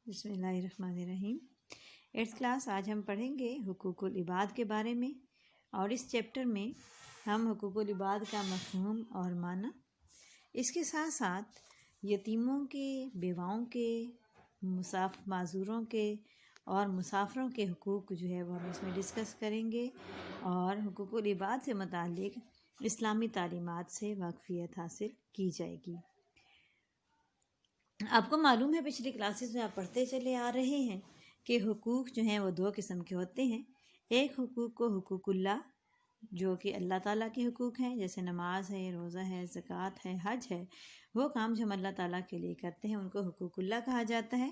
بسم اللہ الرحمن الرحیم۔ 8th کلاس آج ہم پڑھیں گے حقوق العباد کے بارے میں، اور اس چیپٹر میں ہم حقوق العباد کا مفہوم اور معنی، اس کے ساتھ ساتھ یتیموں کے، بیواؤں کے، معذوروں کے اور مسافروں کے حقوق جو ہے وہ ہم اس میں ڈسکس کریں گے، اور حقوق العباد سے متعلق اسلامی تعلیمات سے واقفیت حاصل کی جائے گی۔ آپ کو معلوم ہے پچھلی کلاسز میں آپ پڑھتے چلے آ رہے ہیں کہ حقوق جو ہیں وہ 2 قسم کے ہوتے ہیں۔ ایک حقوق کو حقوق اللہ، جو کہ اللہ تعالیٰ کے حقوق ہیں، جیسے نماز ہے، روزہ ہے، زکوٰۃ ہے، حج ہے، وہ کام جو ہم اللہ تعالیٰ کے لیے کرتے ہیں ان کو حقوق اللہ کہا جاتا ہے۔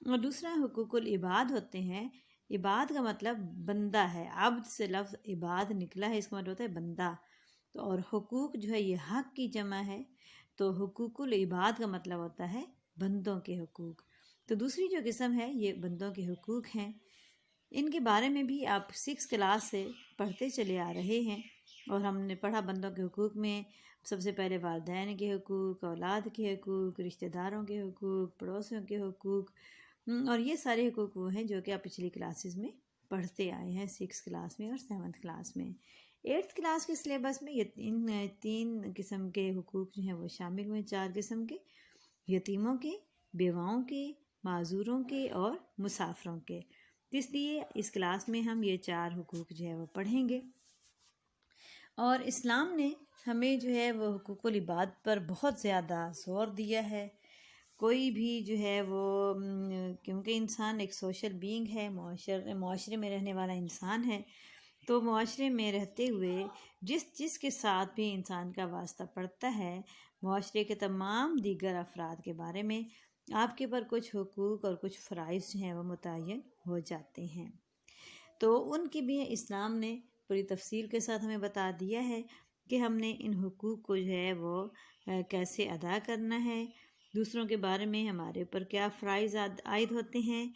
اور دوسرا حقوق العباد ہوتے ہیں۔ عباد کا مطلب بندہ ہے، عبد سے لفظ عباد نکلا ہے، اس کا مطلب ہوتا ہے بندہ۔ تو اور حقوق جو ہے یہ حق کی جمع ہے، تو حقوق العباد کا مطلب ہوتا ہے بندوں کے حقوق۔ تو دوسری جو قسم ہے یہ بندوں کے حقوق ہیں، ان کے بارے میں بھی آپ 6 کلاس سے پڑھتے چلے آ رہے ہیں، اور ہم نے پڑھا بندوں کے حقوق میں سب سے پہلے والدین کے حقوق، اولاد کے حقوق، رشتہ داروں کے حقوق، پڑوسیوں کے حقوق، اور یہ سارے حقوق وہ ہیں جو کہ آپ پچھلی کلاسز میں پڑھتے آئے ہیں، 6 کلاس میں اور 7 کلاس میں۔ 8th کلاس کے سلیبس میں یہ 3 قسم کے حقوق جو ہیں وہ شامل ہوئے، 4 قسم کے: یتیموں کے، بیواؤں کے، معذوروں کے اور مسافروں کے۔ اس لیے اس کلاس میں ہم یہ 4 حقوق جو ہے وہ پڑھیں گے۔ اور اسلام نے ہمیں جو ہے وہ حقوق العباد پر بہت زیادہ زور دیا ہے۔ کوئی بھی جو ہے وہ کیونکہ انسان ایک سوشل بینگ ہے، معاشرے میں رہنے والا انسان ہے، تو معاشرے میں رہتے ہوئے جس کے ساتھ بھی انسان کا واسطہ پڑتا ہے، معاشرے کے تمام دیگر افراد کے بارے میں آپ کے پر کچھ حقوق اور کچھ فرائض جو ہیں وہ متعین ہو جاتے ہیں۔ تو ان کی بھی اسلام نے پوری تفصیل کے ساتھ ہمیں بتا دیا ہے کہ ہم نے ان حقوق کو جو ہے وہ کیسے ادا کرنا ہے، دوسروں کے بارے میں ہمارے اوپر کیا فرائض عائد ہوتے ہیں،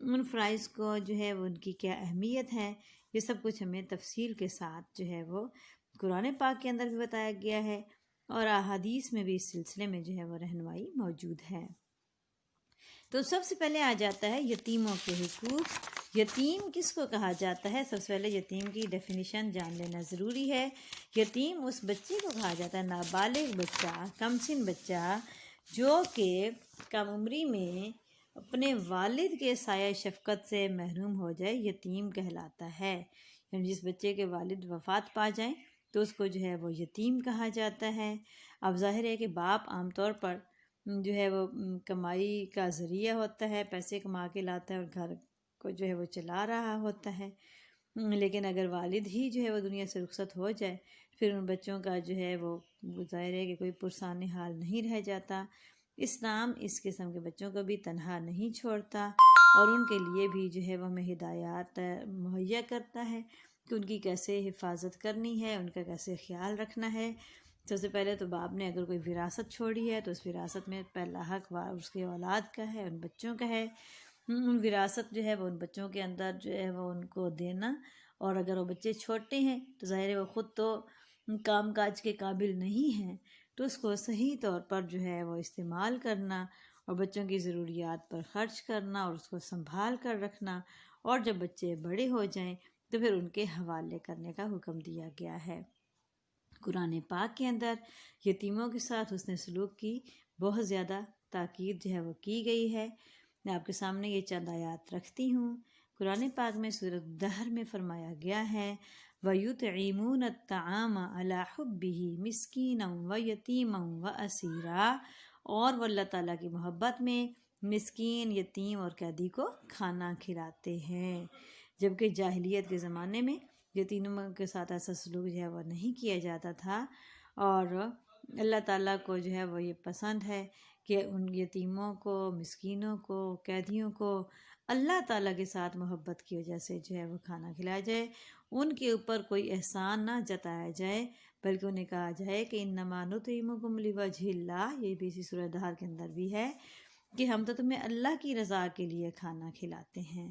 ان فرائض کو جو ہے وہ ان کی کیا اہمیت ہے، یہ سب کچھ ہمیں تفصیل کے ساتھ جو ہے وہ قرآن پاک کے اندر بھی بتایا گیا ہے، اور احادیث میں بھی اس سلسلے میں جو ہے وہ رہنمائی موجود ہے۔ تو سب سے پہلے آ جاتا ہے یتیموں کے حقوق۔ یتیم کس کو کہا جاتا ہے؟ سب سے پہلے یتیم کی ڈیفینیشن جان لینا ضروری ہے۔ یتیم اس بچے کو کہا جاتا ہے، نابالغ بچہ، کم سن بچہ، جو کہ کم عمری میں اپنے والد کے سایہ شفقت سے محروم ہو جائے، یتیم کہلاتا ہے۔ یعنی جس بچے کے والد وفات پا جائیں تو اس کو جو ہے وہ یتیم کہا جاتا ہے۔ اب ظاہر ہے کہ باپ عام طور پر جو ہے وہ کمائی کا ذریعہ ہوتا ہے، پیسے کما کے لاتا ہے اور گھر کو جو ہے وہ چلا رہا ہوتا ہے، لیکن اگر والد ہی جو ہے وہ دنیا سے رخصت ہو جائے، پھر ان بچوں کا جو ہے وہ ظاہر ہے کہ کوئی پرسان حال نہیں رہ جاتا۔ اسلام اس قسم کے بچوں کو بھی تنہا نہیں چھوڑتا، اور ان کے لیے بھی جو ہے وہ ہمیں ہدایات مہیا کرتا ہے کہ ان کی کیسے حفاظت کرنی ہے، ان کا کیسے خیال رکھنا ہے۔ سب سے پہلے تو باپ نے اگر کوئی وراثت چھوڑی ہے تو اس وراثت میں پہلا حق اس کے اولاد کا ہے، ان بچوں کا ہے۔ ان وراثت جو ہے وہ ان بچوں کے اندر جو ہے وہ ان کو دینا، اور اگر وہ بچے چھوٹے ہیں تو ظاہر ہے وہ خود تو کام کاج کے قابل نہیں ہیں، تو اس کو صحیح طور پر جو ہے وہ استعمال کرنا، اور بچوں کی ضروریات پر خرچ کرنا، اور اس کو سنبھال کر رکھنا، اور جب بچے بڑے ہو جائیں تو پھر ان کے حوالے کرنے کا حکم دیا گیا ہے۔ قرآن پاک کے اندر یتیموں کے ساتھ حسن سلوک کی بہت زیادہ تاکید جو ہے وہ کی گئی ہے۔ میں آپ کے سامنے یہ چند آیات رکھتی ہوں۔ قرآن پاک میں سورۃ الدہر میں فرمایا گیا ہے، وَيُطْعِمُونَ الطَّعَامَ عَلَىٰ حُبِّهِ مِسْكِينًا وَيَتِيمًا وَأَسِيرًا، اور وہ اللہ تعالیٰ کی محبت میں مسکین، یتیم اور قیدی کو کھانا کھلاتے ہیں، جبکہ جاہلیت کے زمانے میں یتیموں کے ساتھ ایسا سلوک جو ہے وہ نہیں کیا جاتا تھا، اور اللہ تعالیٰ کو جو ہے وہ یہ پسند ہے کہ ان یتیموں کو، مسکینوں کو، قیدیوں کو اللہ تعالیٰ کے ساتھ محبت کی وجہ سے جو ہے وہ کھانا کھلایا جائے، ان کے اوپر کوئی احسان نہ جتایا جائے، بلکہ انہیں کہا جائے کہ انما نطعمکم لوجہ اللہ، یہ بھی اسی سورۃ الدہر کے اندر بھی ہے کہ ہم تو تمہیں اللہ کی رضا کے لیے کھانا کھلاتے ہیں،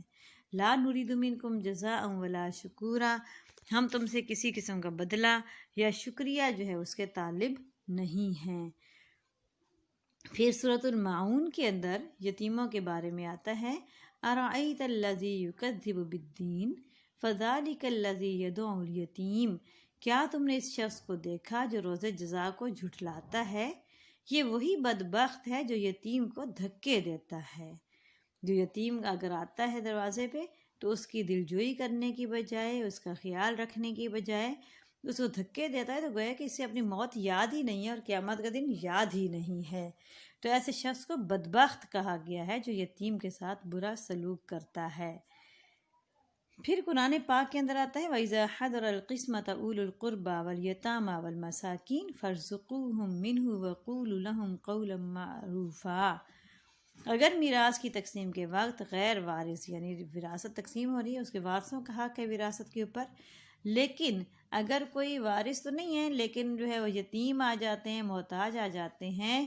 لا نرید منکم جزاء ولا شکورا، ہم تم سے کسی قسم کا بدلہ یا شکریہ جو ہے اس کے طالب نہیں ہیں۔ پھر سورۃ المعون کے اندر یتیموں کے بارے میں آتا ہے ارأیت الذی یکذب بالدین فذلک الذی یدع الیتیم، کیا تم نے اس شخص کو دیکھا جو روز جزا کو جھٹلاتا ہے؟ یہ وہی بدبخت ہے جو یتیم کو دھکے دیتا ہے۔ جو یتیم اگر آتا ہے دروازے پہ تو اس کی دلجوئی کرنے کی بجائے، اس کا خیال رکھنے کی بجائے اس کو دھکے دیتا ہے، تو گویا کہ اسے اپنی موت یاد ہی نہیں ہے اور قیامت کا دن یاد ہی نہیں ہے۔ تو ایسے شخص کو بدبخت کہا گیا ہے جو یتیم کے ساتھ برا سلوک کرتا ہے۔ پھر قرآن پاک کے اندر آتا ہے وَإِذَا حَضَرَ الْقِسْمَةَ أُولُو الْقُرْبَى وَالْيَتَامَى وَالْمَسَاكِينَ فَارْزُقُوهُم مِّنْهُ وَقُولُوا لَهُمْ قَوْلًا مَّعْرُوفًا۔ اگر میراث کی تقسیم کے وقت غیر وارث، یعنی وراثت تقسیم ہو رہی ہے، اس کے وارثوں کا حق ہے وراثت کے اوپر، لیکن اگر کوئی وارث تو نہیں ہے لیکن جو ہے وہ یتیم آ جاتے ہیں، محتاج آ جاتے ہیں،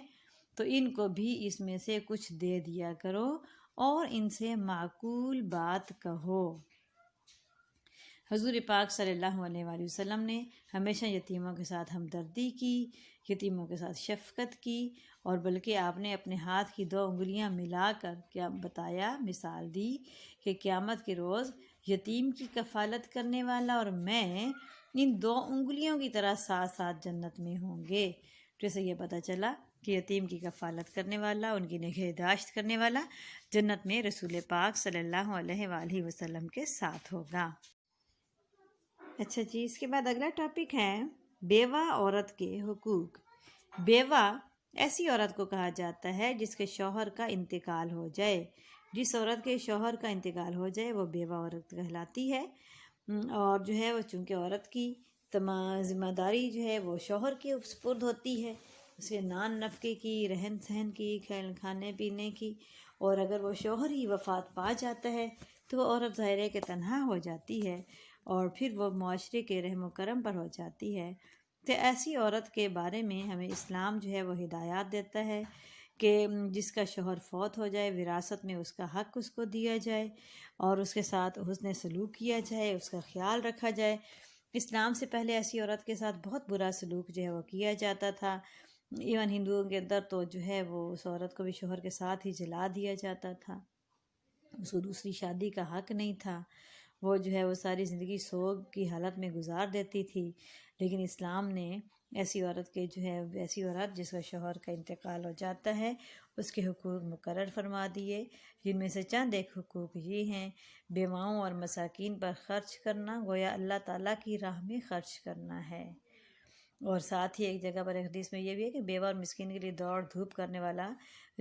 تو ان کو بھی اس میں سے کچھ دے دیا کرو اور ان سے معقول بات کہو۔ حضور پاک صلی اللہ علیہ وآلہ وسلم نے ہمیشہ یتیموں کے ساتھ ہمدردی کی، یتیموں کے ساتھ شفقت کی، اور بلکہ آپ نے اپنے ہاتھ کی 2 انگلیاں ملا کر کیا بتایا، مثال دی کہ قیامت کے روز یتیم کی کفالت کرنے والا اور میں ان 2 انگلیوں کی طرح ساتھ ساتھ جنت میں ہوں گے۔ جیسے یہ پتہ چلا کہ یتیم کی کفالت کرنے والا، ان کی نگہداشت کرنے والا جنت میں رسول پاک صلی اللہ علیہ وآلہ وسلم کے ساتھ ہوگا۔ اچھا جی، اس کے بعد اگلا ٹاپک ہے بیوہ عورت کے حقوق۔ بیوہ ایسی عورت کو کہا جاتا ہے جس کے شوہر کا انتقال ہو جائے۔ جس عورت کے شوہر کا انتقال ہو جائے وہ بیوہ عورت کہلاتی ہے، اور جو ہے وہ چونکہ عورت کی تمام ذمہ داری جو ہے وہ شوہر کے سپرد ہوتی ہے، اس کے نان نفقے کی، رہن سہن کی، کھانے پینے کی، اور اگر وہ شوہر ہی وفات پا جاتا ہے تو وہ عورت ظاہر ہے کہ تنہا ہو جاتی ہے اور پھر وہ معاشرے کے رحم و کرم پر ہو جاتی ہے۔ تو ایسی عورت کے بارے میں ہمیں اسلام جو ہے وہ ہدایات دیتا ہے کہ جس کا شوہر فوت ہو جائے، وراثت میں اس کا حق اس کو دیا جائے اور اس کے ساتھ حسن سلوک کیا جائے، اس کا خیال رکھا جائے۔ اسلام سے پہلے ایسی عورت کے ساتھ بہت برا سلوک جو ہے وہ کیا جاتا تھا، ایون ہندوؤں کے اندر تو جو ہے وہ اس عورت کو بھی شوہر کے ساتھ ہی جلا دیا جاتا تھا، اس کو دوسری شادی کا حق نہیں تھا، وہ جو ہے وہ ساری زندگی سوگ کی حالت میں گزار دیتی تھی۔ لیکن اسلام نے ایسی عورت کے جو ہے ایسی عورت جس کا شوہر کا انتقال ہو جاتا ہے اس کے حقوق مقرر فرما دیے، جن میں سے چند ایک حقوق یہ ہیں: بیواؤں اور مساکین پر خرچ کرنا گویا اللہ تعالیٰ کی راہ میں خرچ کرنا ہے، اور ساتھ ہی ایک جگہ پر ایک حدیث میں یہ بھی ہے کہ بیوہ اور مسکین کے لیے دوڑ دھوپ کرنے والا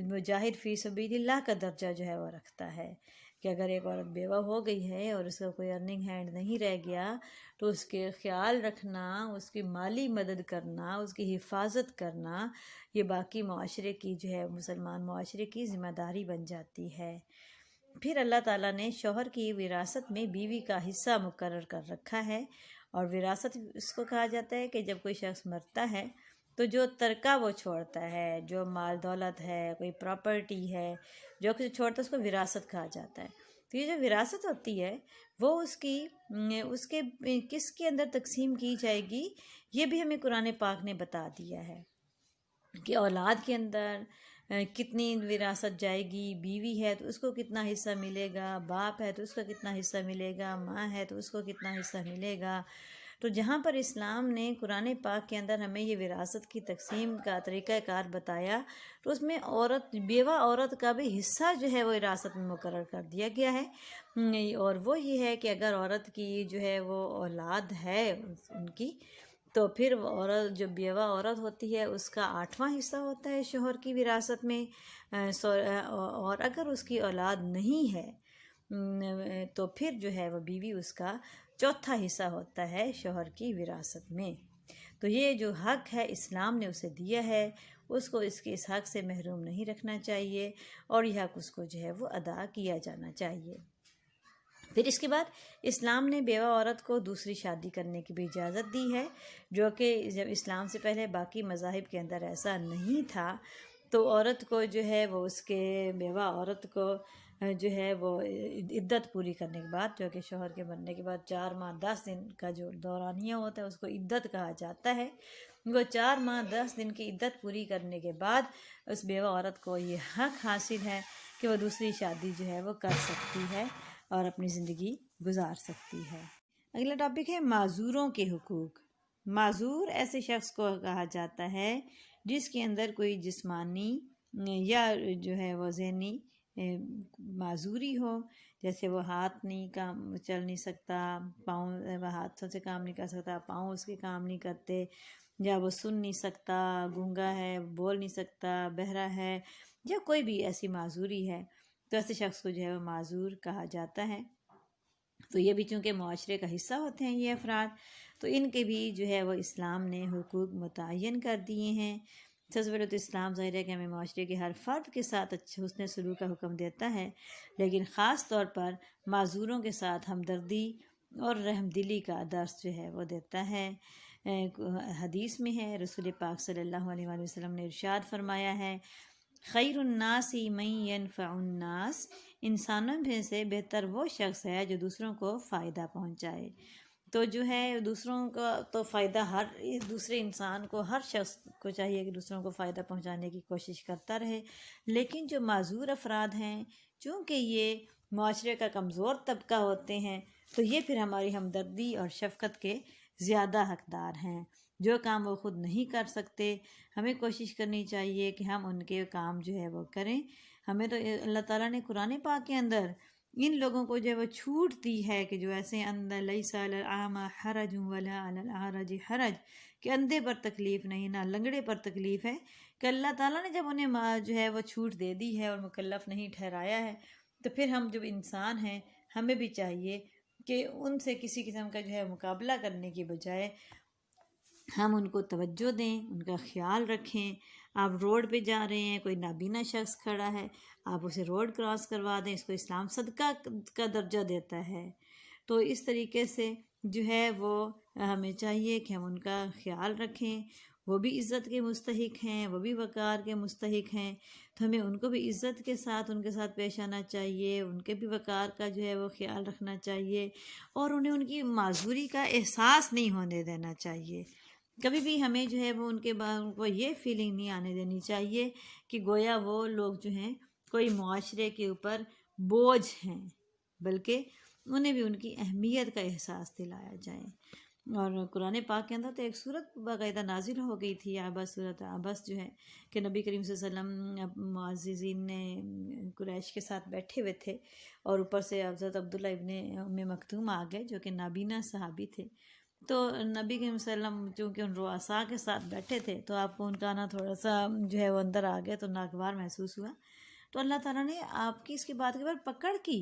مجاہد فی سبیل اللہ کا درجہ جو ہے وہ رکھتا ہے، کہ اگر ایک عورت بیوہ ہو گئی ہے اور اس کا کوئی ارننگ ہینڈ نہیں رہ گیا تو اس کے خیال رکھنا، اس کی مالی مدد کرنا، اس کی حفاظت کرنا، یہ باقی معاشرے کی جو ہے مسلمان معاشرے کی ذمہ داری بن جاتی ہے۔ پھر اللہ تعالیٰ نے شوہر کی وراثت میں بیوی کا حصہ مقرر کر رکھا ہے، اور وراثت اس کو کہا جاتا ہے کہ جب کوئی شخص مرتا ہے تو جو ترکہ وہ چھوڑتا ہے، جو مال دولت ہے، کوئی پراپرٹی ہے، جو کچھ چھوڑتا ہے اس کو وراثت کہا جاتا ہے۔ تو یہ جو وراثت ہوتی ہے وہ اس کے کس کے اندر تقسیم کی جائے گی، یہ بھی ہمیں قرآن پاک نے بتا دیا ہے کہ اولاد کے اندر کتنی وراثت جائے گی، بیوی ہے تو اس کو کتنا حصہ ملے گا، باپ ہے تو اس کا کتنا حصہ ملے گا، ماں ہے تو اس کو کتنا حصہ ملے گا۔ تو جہاں پر اسلام نے قرآن پاک کے اندر ہمیں یہ وراثت کی تقسیم کا طریقہ کار بتایا تو اس میں بیوہ عورت کا بھی حصہ جو ہے وہ وراثت میں مقرر کر دیا گیا ہے، اور وہ یہ ہے کہ اگر عورت کی جو ہے وہ اولاد ہے ان کی، تو پھر وہ عورت جو بیوہ عورت ہوتی ہے اس کا 8واں حصہ ہوتا ہے شوہر کی وراثت میں، اور اگر اس کی اولاد نہیں ہے تو پھر جو ہے وہ بیوی اس کا 4تھا حصہ ہوتا ہے شوہر کی وراثت میں۔ تو یہ جو حق ہے اسلام نے اسے دیا ہے، اس کو اس کے اس حق سے محروم نہیں رکھنا چاہیے، اور یہ حق اس کو جو ہے وہ ادا کیا جانا چاہیے۔ پھر اس کے بعد اسلام نے بیوہ عورت کو دوسری شادی کرنے کی بھی اجازت دی ہے، جو کہ جب اسلام سے پہلے باقی مذاہب کے اندر ایسا نہیں تھا، تو عورت کو جو ہے وہ اس کے بیوہ عورت کو جو ہے وہ عدت پوری کرنے کے بعد، جو کہ شوہر کے مرنے کے بعد 4 ماہ 10 دن کا جو دورانیہ ہوتا ہے اس کو عدت کہا جاتا ہے، وہ 4 ماہ 10 دن کی عدت پوری کرنے کے بعد اس بیوہ عورت کو یہ حق حاصل ہے کہ وہ دوسری شادی جو ہے وہ کر سکتی ہے اور اپنی زندگی گزار سکتی ہے۔ اگلا ٹاپک ہے معذوروں کے حقوق۔ معذور ایسے شخص کو کہا جاتا ہے جس کے اندر کوئی جسمانی یا جو ہے وہ ذہنی معذوری ہو، جیسے وہ ہاتھ نہیں کام چل نہیں سکتا، پاؤں ہاتھوں سے کام نہیں کر سکتا، پاؤں اس کے کام نہیں کرتے، یا وہ سن نہیں سکتا، گونگا ہے، بول نہیں سکتا، بہرا ہے، یا کوئی بھی ایسی معذوری ہے تو ایسے شخص کو جو ہے وہ معذور کہا جاتا ہے۔ تو یہ بھی چونکہ معاشرے کا حصہ ہوتے ہیں یہ افراد، تو ان کے بھی جو ہے وہ اسلام نے حقوق متعین کر دیے ہیں۔ سب سے پہلے تو اسلام ظاہر ہے کہ ہمیں معاشرے کے ہر فرد کے ساتھ اچھے حسن سلوک کا حکم دیتا ہے، لیکن خاص طور پر معذوروں کے ساتھ ہمدردی اور رحم دلی کا درس جو ہے وہ دیتا ہے۔ حدیث میں ہے، رسول پاک صلی اللہ علیہ وآلہ وسلم نے ارشاد فرمایا ہے، خیر الناس من ینفع الناس، انسانوں میں سے بہتر وہ شخص ہے جو دوسروں کو فائدہ پہنچائے۔ تو جو ہے دوسروں کا تو فائدہ ہر دوسرے انسان کو، ہر شخص کو چاہیے کہ دوسروں کو فائدہ پہنچانے کی کوشش کرتا رہے، لیکن جو معذور افراد ہیں چونکہ یہ معاشرے کا کمزور طبقہ ہوتے ہیں تو یہ پھر ہماری ہمدردی اور شفقت کے زیادہ حقدار ہیں۔ جو کام وہ خود نہیں کر سکتے ہمیں کوشش کرنی چاہیے کہ ہم ان کے کام جو ہے وہ کریں۔ ہمیں تو اللہ تعالیٰ نے قرآن پاک کے اندر ان لوگوں کو جو ہے وہ چھوٹ دی ہے کہ جو ایسے اندھا لیس علی الاعمی حرج ولا علی الاعرج حرج، کہ اندھے پر تکلیف نہیں، نہ لنگڑے پر تکلیف ہے، کہ اللہ تعالیٰ نے جب انہیں جو ہے وہ چھوٹ دے دی ہے اور مکلف نہیں ٹھہرایا ہے تو پھر ہم جب انسان ہیں ہمیں بھی چاہیے کہ ان سے کسی قسم کا جو ہے مقابلہ کرنے کی بجائے ہم ان کو توجہ دیں، ان کا خیال رکھیں۔ آپ روڈ پہ جا رہے ہیں، کوئی نابینا شخص کھڑا ہے، آپ اسے روڈ کراس کروا دیں، اس کو اسلام صدقہ کا درجہ دیتا ہے۔ تو اس طریقے سے جو ہے وہ ہمیں چاہیے کہ ہم ان کا خیال رکھیں، وہ بھی عزت کے مستحق ہیں، وہ بھی وقار کے مستحق ہیں، تو ہمیں ان کو بھی عزت کے ساتھ ان کے ساتھ پیش آنا چاہیے، ان کے بھی وقار کا جو ہے وہ خیال رکھنا چاہیے، اور انہیں ان کی معذوری کا احساس نہیں ہونے دینا چاہیے۔ کبھی بھی ہمیں جو ہے وہ ان کے کو یہ فیلنگ نہیں آنے دینی چاہیے کہ گویا وہ لوگ جو ہیں کوئی معاشرے کے اوپر بوجھ ہیں، بلکہ انہیں بھی ان کی اہمیت کا احساس دلایا جائے۔ اور قرآن پاک کے اندر تو ایک صورت باقاعدہ نازل ہو گئی تھی، عبس، صورت عبس جو ہے، کہ نبی کریم صلی اللہ علیہ وسلم معززین نے قریش کے ساتھ بیٹھے ہوئے تھے اور اوپر سے حضرت عبداللہ ابن ام مکتوم آ گئے جو کہ نابینا صحابی تھے۔ تو نبی کریم صلی اللہ علیہ وسلم چونکہ ان رؤساء کے ساتھ بیٹھے تھے تو آپ کو ان کا نا تھوڑا سا جو ہے وہ اندر آ گیا، تو ناگوار محسوس ہوا، تو اللہ تعالیٰ نے آپ کی اس کی بات کے بعد پکڑ کی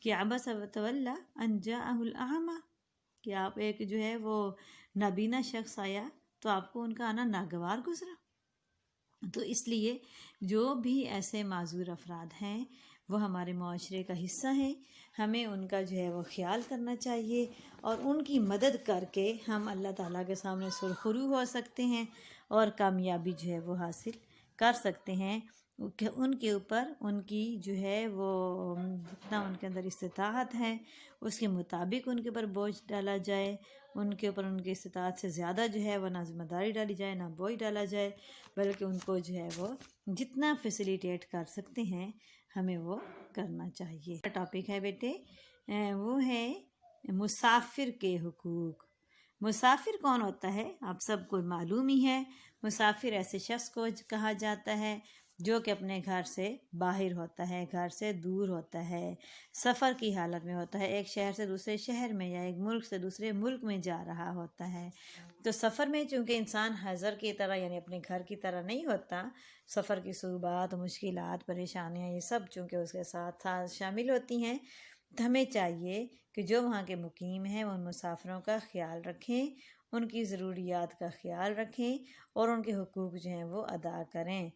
کہ عبس وتولی ان جاءہ الاعمی، کہ آپ ایک جو ہے وہ نابینا شخص آیا تو آپ کو ان کا آنا ناگوار گزرا۔ تو اس لیے جو بھی ایسے معذور افراد ہیں وہ ہمارے معاشرے کا حصہ ہیں، ہمیں ان کا جو ہے وہ خیال کرنا چاہیے اور ان کی مدد کر کے ہم اللہ تعالیٰ کے سامنے سرخرو ہو سکتے ہیں اور کامیابی جو ہے وہ حاصل کر سکتے ہیں کہ ان کے اوپر ان کی جو ہے وہ جتنا ان کے اندر استطاعت ہے اس کے مطابق ان کے اوپر بوجھ ڈالا جائے، ان کے اوپر ان کی استطاعت سے زیادہ جو ہے وہ نہ ذمہ داری ڈالی جائے، نہ بوجھ ڈالا جائے، بلکہ ان کو جو ہے وہ جتنا فیسیلیٹیٹ کر سکتے ہیں ہمیں وہ کرنا چاہیے۔ ٹاپک ہے بیٹے وہ ہے مسافر کے حقوق۔ مسافر کون ہوتا ہے آپ سب کو معلوم ہی ہے۔ مسافر ایسے شخص کو کہا جاتا ہے جو کہ اپنے گھر سے باہر ہوتا ہے، گھر سے دور ہوتا ہے، سفر کی حالت میں ہوتا ہے، ایک شہر سے دوسرے شہر میں یا ایک ملک سے دوسرے ملک میں جا رہا ہوتا ہے۔ تو سفر میں چونکہ انسان حضر کی طرح یعنی اپنے گھر کی طرح نہیں ہوتا، سفر کی صعوبات، مشکلات، پریشانیاں یہ سب چونکہ اس کے ساتھ شامل ہوتی ہیں، تو ہمیں چاہیے کہ جو وہاں کے مقیم ہیں ان مسافروں کا خیال رکھیں، ان کی ضروریات کا خیال رکھیں اور ان کے حقوق جو ہیں وہ ادا کریں۔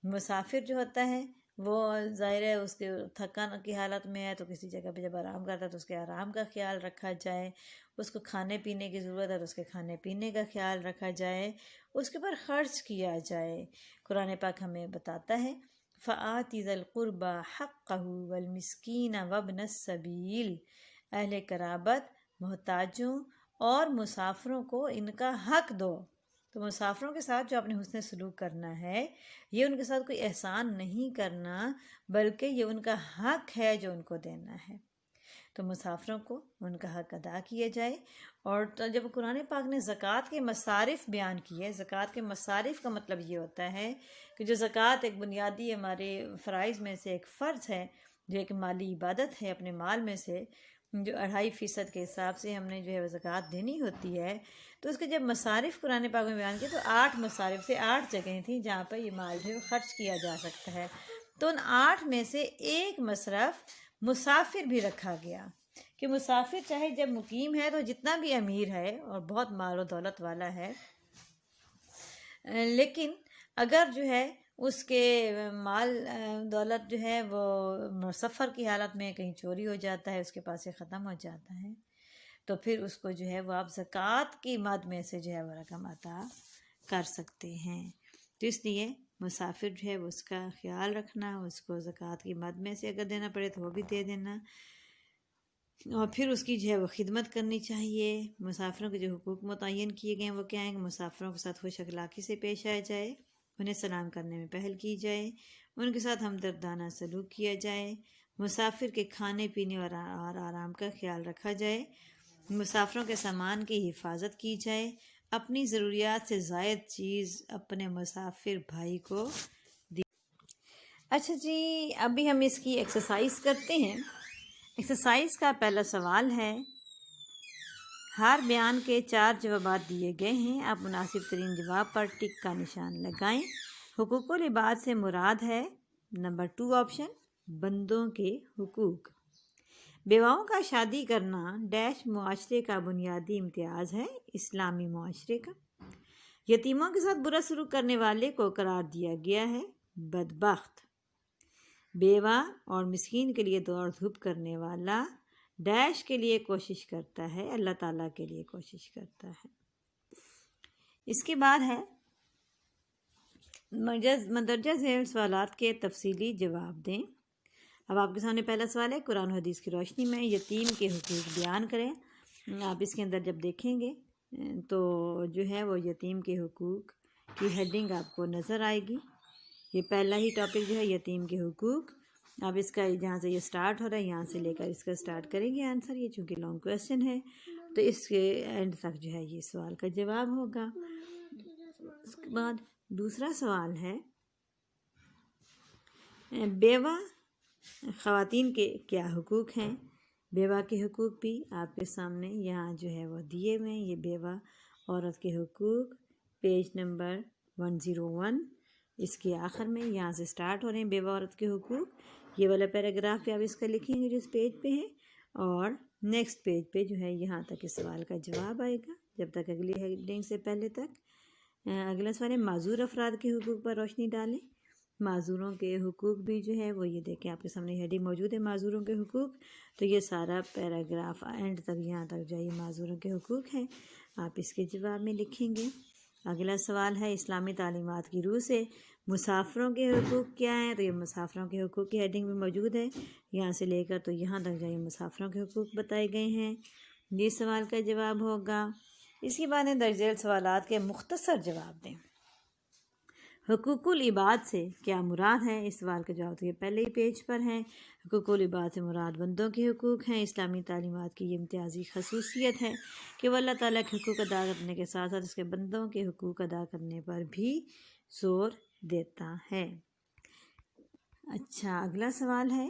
مسافر جو ہوتا ہے وہ ظاہر ہے اس کے تھکان کی حالت میں ہے تو کسی جگہ پہ جب آرام کرتا ہے تو اس کے آرام کا خیال رکھا جائے، اس کو کھانے پینے کی ضرورت ہے تو اس کے کھانے پینے کا خیال رکھا جائے، اس کے اوپر خرچ کیا جائے۔ قرآن پاک ہمیں بتاتا ہے فآت ذی القربى حقہ والمسکین وابن السبیل، اہل قرابت، محتاجوں اور مسافروں کو ان کا حق دو۔ تو مسافروں کے ساتھ جو آپ نے حسن سلوک کرنا ہے، یہ ان کے ساتھ کوئی احسان نہیں کرنا، بلکہ یہ ان کا حق ہے جو ان کو دینا ہے۔ تو مسافروں کو ان کا حق ادا کیا جائے۔ اور جب قرآن پاک نے زکوٰۃ کے مصارف بیان کیے، زکوٰۃ کے مصارف کا مطلب یہ ہوتا ہے کہ جو زکوٰۃ ایک بنیادی ہمارے فرائض میں سے ایک فرض ہے، جو ایک مالی عبادت ہے، اپنے مال میں سے جو 2.5% کے حساب سے ہم نے جو ہے وہ زکوٰۃ دینی ہوتی ہے، تو اس کے جب مصارف قرآن پاک میں بیان کیے تو 8 مصارف سے 8 جگہیں تھیں جہاں پر یہ مال جو ہے خرچ کیا جا سکتا ہے۔ تو ان 8 میں سے ایک مصرف مسافر بھی رکھا گیا کہ مسافر چاہے جب مقیم ہے تو جتنا بھی امیر ہے اور بہت مال و دولت والا ہے، لیکن اگر جو ہے اس کے مال دولت جو ہے وہ سفر کی حالت میں کہیں چوری ہو جاتا ہے، اس کے پاس سے ختم ہو جاتا ہے، تو پھر اس کو جو ہے وہ آپ زکوٰۃ کی مد میں سے جو ہے وہ رقم عطا کر سکتے ہیں۔ تو اس لیے مسافر جو ہے وہ اس کا خیال رکھنا، اس کو زکوٰۃ کی مد میں سے اگر دینا پڑے تو وہ بھی دے دینا، اور پھر اس کی جو ہے وہ خدمت کرنی چاہیے۔ مسافروں کے جو حقوق متعین کیے گئے ہیں وہ کیا ہیں کہ مسافروں کے ساتھ خوش اخلاقی سے پیش آیا جائے، انہیں سلام کرنے میں پہل کی جائے، ان کے ساتھ ہمدردانہ سلوک کیا جائے، مسافر کے کھانے پینے اور آرام کا خیال رکھا جائے، مسافروں کے سامان کی حفاظت کی جائے، اپنی ضروریات سے زائد چیز اپنے مسافر بھائی کو دی۔ اچھا جی، ابھی ہم اس کی ایکسرسائز کرتے ہیں۔ ایکسرسائز کا پہلا سوال ہے، ہر بیان کے 4 جوابات دیے گئے ہیں، آپ مناسب ترین جواب پر ٹک کا نشان لگائیں۔ حقوق العباد سے مراد ہے نمبر 2 آپشن، بندوں کے حقوق۔ بیواؤں کا شادی کرنا ڈیش معاشرے کا بنیادی امتیاز ہے، اسلامی معاشرے کا۔ یتیموں کے ساتھ برا سلوک کرنے والے کو قرار دیا گیا ہے بدبخت۔ بیوہ اور مسکین کے لیے دوڑ دھوپ کرنے والا ڈیش کے لیے کوشش کرتا ہے، اللہ تعالیٰ کے لیے کوشش کرتا ہے۔ اس کے بعد ہے مندرجہ ذیل سوالات کے تفصیلی جواب دیں۔ اب آپ کے سامنے پہلا سوال ہے، قرآن و حدیث کی روشنی میں یتیم کے حقوق بیان کریں۔ آپ اس کے اندر جب دیکھیں گے تو جو ہے وہ یتیم کے حقوق کی ہیڈنگ آپ کو نظر آئے گی۔ یہ پہلا ہی ٹاپک جو ہے یتیم کے حقوق، اب اس کا جہاں سے یہ سٹارٹ ہو رہا ہے یہاں سے لے کر اس کا سٹارٹ کریں گے آنسر، یہ چونکہ لانگ کویسچن ہے تو اس کے اینڈ تک جو ہے یہ سوال کا جواب ہوگا۔ اس کے بعد دوسرا سوال ہے، بیوہ خواتین کے کیا حقوق ہیں؟ بیوہ کے حقوق بھی آپ کے سامنے یہاں جو ہے وہ دیے ہوئے ہیں۔ یہ بیوہ عورت کے حقوق پیج نمبر 101، اس کے آخر میں یہاں سے سٹارٹ ہو رہے ہیں بیوہ عورت کے حقوق۔ یہ والا پیراگراف آپ اس کا لکھیں گے جس پیج پہ ہے، اور نیکسٹ پیج پہ جو ہے یہاں تک اس سوال کا جواب آئے گا، جب تک اگلی ہیڈنگ سے پہلے تک۔ اگلا سوال ہے، معذور افراد کے حقوق پر روشنی ڈالیں۔ معذوروں کے حقوق بھی جو ہے وہ یہ دیکھیں آپ کے سامنے ہیڈنگ موجود ہے، معذوروں کے حقوق، تو یہ سارا پیراگراف اینڈ تک یہاں تک جو ہے یہ معذوروں کے حقوق ہیں، آپ اس کے جواب میں لکھیں گے۔ اگلا سوال ہے، اسلامی تعلیمات کی روح سے مسافروں کے حقوق کیا ہیں؟ تو یہ مسافروں کے حقوق کی ہیڈنگ بھی موجود ہے، یہاں سے لے کر تو یہاں تک جو ہے مسافروں کے حقوق بتائے گئے ہیں، یہ سوال کا جواب ہوگا۔ اس کے بعد درج ذیل سوالات کے مختصر جواب دیں۔ حقوق العباد سے کیا مراد ہے؟ اس سوال کا جواب تو یہ پہلے ہی پیج پر ہے۔ حقوق العباد سے مراد بندوں کے حقوق ہیں۔ اسلامی تعلیمات کی یہ امتیازی خصوصیت ہے کہ وہ اللہ تعالیٰ کے حقوق ادا کرنے کے ساتھ ساتھ اس کے بندوں کے حقوق ادا کرنے پر بھی زور دیتا ہے۔ اچھا، اگلا سوال ہے،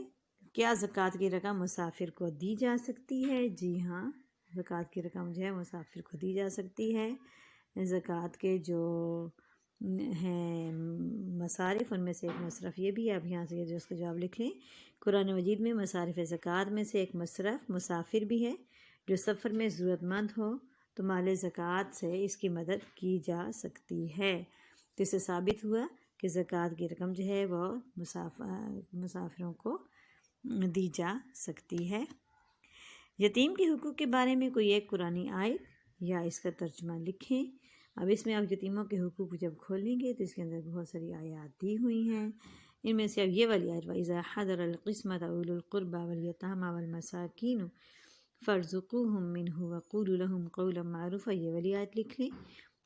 کیا زکوٰۃ کی رقم مسافر کو دی جا سکتی ہے؟ جی ہاں، زکوٰۃ کی رقم جو ہے مسافر کو دی جا سکتی ہے۔ زکوٰۃ کے جو ہیں مصارف، ان میں سے ایک مصرف یہ بھی ہے، آپ یہاں سے جو اس کا جواب لکھ لیں۔ قرآن مجید میں مصارف زکوٰۃ میں سے ایک مصرف مسافر بھی ہے، جو سفر میں ضرورت مند ہو تو مال زکوٰۃ سے اس کی مدد کی جا سکتی ہے۔ تو اس سے ثابت ہوا کہ زکوٰۃ کی رقم جو ہے وہ مسافروں کو دی جا سکتی ہے۔ یتیم کے حقوق کے بارے میں کوئی ایک قرآنی آیت یا اس کا ترجمہ لکھیں۔ اب اس میں آپ یتیموں کے حقوق جب کھولیں گے تو اس کے اندر بہت ساری آیات دی ہوئی ہیں ان میں سے اب یہ والی آیت وَإِذَا حَضَرَ الْقِسْمَةَ أُولُو الْقُرْبَى وَالْيَتَامَى وَالْمَسَاكِينُ فَارْزُقُوهُم مِّنْهُ وَقُولُوا لَهُمْ قَوْلًا مَّعْرُوفًا، یہ والی آیت لکھ لیں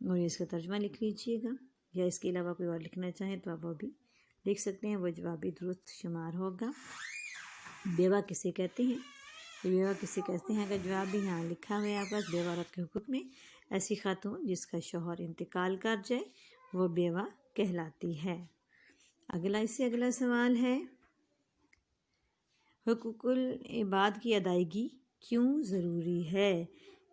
اور اس کا ترجمہ لکھ لیجیے گا، یا اس کے علاوہ کوئی اور لکھنا چاہیں تو آپ وہ بھی لکھ سکتے ہیں، وہ جوابی درست شمار ہوگا۔ بیوہ کسے کہتے ہیں؟ بیوہ کسے کہتے ہیں کا جواب بھی یہاں لکھا ہوا ہے آپ پاس۔ بیوہ عورت کے حقوق میں ایسی خاتون جس کا شوہر انتقال کر جائے وہ بیوہ کہلاتی ہے۔ اس سے اگلا سوال ہے حقوق العباد کی ادائیگی کیوں ضروری ہے؟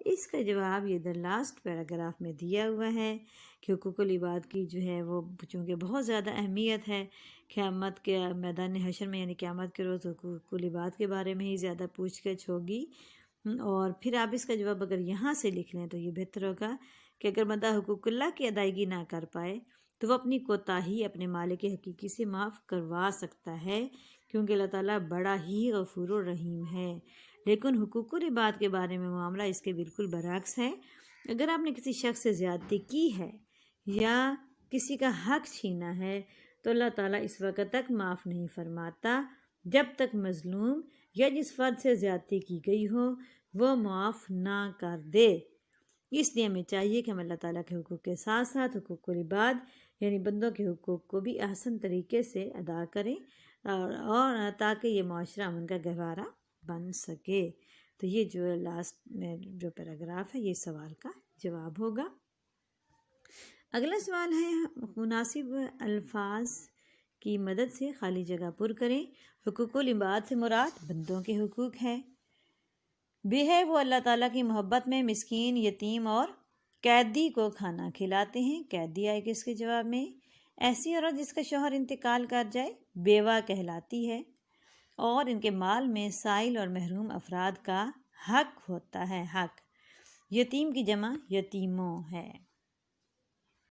اس کا جواب یہ در لاسٹ پیراگراف میں دیا ہوا ہے کہ حقوق العباد کی جو ہے وہ چونکہ بہت زیادہ اہمیت ہے، قیامت کے میدان حشر میں یعنی قیامت کے روز حقوق العباد کے بارے میں ہی زیادہ پوچھ گچھ ہوگی، اور پھر آپ اس کا جواب اگر یہاں سے لکھ لیں تو یہ بہتر ہوگا کہ اگر بندہ حقوق اللہ کی ادائیگی نہ کر پائے تو وہ اپنی کوتاہی اپنے مالک حقیقی سے معاف کروا سکتا ہے، کیونکہ اللہ تعالیٰ بڑا ہی غفور و رحیم ہے۔ لیکن حقوق العباد کے بارے میں معاملہ اس کے بالکل برعکس ہے۔ اگر آپ نے کسی شخص سے زیادتی کی ہے یا کسی کا حق چھینا ہے تو اللہ تعالیٰ اس وقت تک معاف نہیں فرماتا جب تک مظلوم یا جس فرد سے زیادتی کی گئی ہو وہ معاف نہ کر دے۔ اس لیے ہمیں چاہیے کہ ہم اللہ تعالیٰ کے حقوق کے ساتھ ساتھ حقوق العباد یعنی بندوں کے حقوق کو بھی احسن طریقے سے ادا کریں اور تاکہ یہ معاشرہ امن کا گہوارہ بن سکے۔ تو یہ جو لاسٹ میں جو پیراگراف ہے یہ سوال کا جواب ہوگا۔ اگلا سوال ہے مناسب الفاظ کی مدد سے خالی جگہ پر کریں۔ حقوق العباد سے مراد بندوں کے حقوق ہے۔ بھی ہے وہ اللہ تعالیٰ کی محبت میں مسکین، یتیم اور قیدی کو کھانا کھلاتے ہیں۔ قیدی آئے گا اس کے جواب میں۔ ایسی عورت جس کا شوہر انتقال کر جائے بیوہ کہلاتی ہے، اور ان کے مال میں سائل اور محروم افراد کا حق ہوتا ہے۔ حق یتیم کی جمع یتیموں ہے۔